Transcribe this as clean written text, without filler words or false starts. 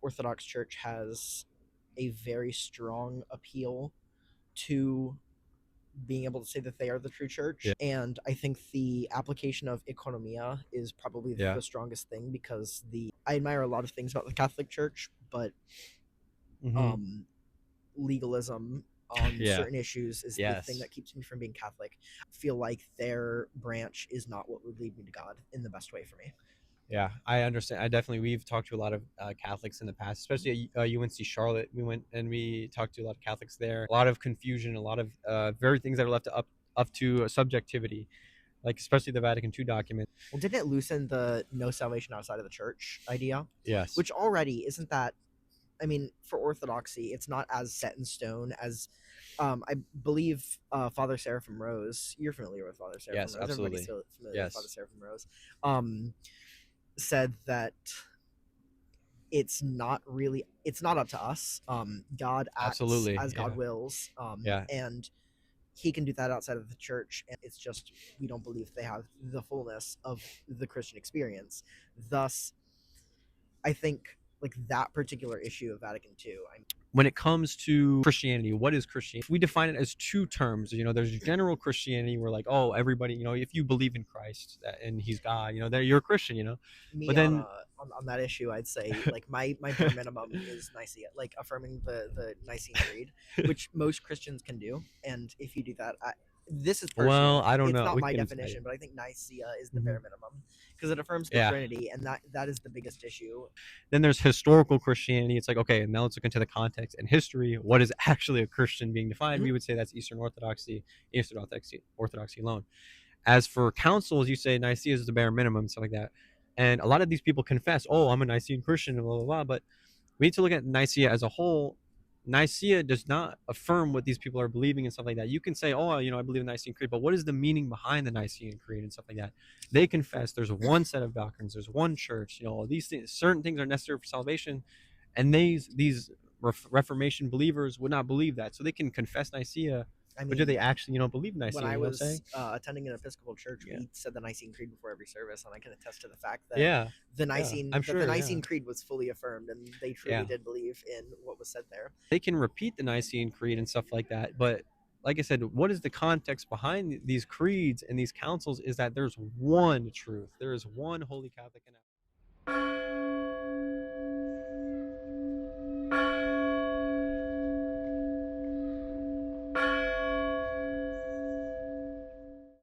Orthodox Church has a very strong appeal to being able to say that they are the true Yeah. church. And I think the application of economia is probably Yeah. the strongest thing, because the I admire a lot of things about the Catholic Church, but Mm-hmm. um, legalism on Yeah. certain issues is the thing Yes. that keeps me from being Catholic. I feel like their branch is not what would lead me to God in the best way for me. Yeah, I understand. We've talked to a lot of Catholics in the past, especially at UNC Charlotte. We went and we talked to a lot of Catholics there. A lot of confusion, a lot of very things that are left up to subjectivity, like especially the Vatican II document. Well, didn't it loosen the no salvation outside of the church idea? Yes. Which already isn't that, I mean, for Orthodoxy, it's not as set in stone as I believe Father Seraphim Rose. You're familiar with Father Seraphim Yes, Rose. Everybody's absolutely. still familiar with Father Yes. Seraphim Rose. Um, said that it's not up to us. God acts Absolutely. as God Yeah. wills, Yeah. and He can do that outside of the church. And it's just we don't believe they have the fullness of the Christian experience. Thus, I think like that particular issue of Vatican II. When it comes to Christianity, what is Christianity? If we define it as two terms, there's general Christianity where like, oh, everybody, if you believe in Christ and he's God, then you're a Christian, Me But on then a on that issue, I'd say like my bare minimum is Nicaea, like affirming the Nicene Creed, which most Christians can do. And if you do that, this is well, personal. I don't It's know. not We my can say, definition, but I think Nicaea is the mhm. bare minimum because it affirms the Yeah. Trinity, and that is the biggest issue. Then there's historical Christianity. It's like, okay, now let's look into the context and history. What is actually a Christian being defined? Mhm. We would say that's Eastern Orthodoxy alone. As for councils, you say Nicaea is the bare minimum, stuff like that. And a lot of these people confess, oh, I'm a Nicene Christian, blah, blah, blah. But we need to look at Nicaea as a whole. Nicaea does not affirm what these people are believing and stuff like that. You can say, oh, I believe in the Nicene Creed, but what is the meaning behind the Nicene Creed and stuff like that? They confess there's one set of doctrines, there's one church. These things, certain things are necessary for salvation, and these Reformation believers would not believe that, so they can confess Nicaea, I but do they mean, actually, believe when Nicaea? I You know what I'm saying? was attending an Episcopal church, Yeah, we said the Nicene Creed before every service, and I can attest to the fact that yeah, yeah. I'm the sure. Yeah, Nicene Creed was fully affirmed, and they truly yeah. did believe in what was said there. They can repeat the Nicene Creed and stuff like that. But like I said, what is the context behind these creeds and these councils is that there's one truth. There is one Holy Catholic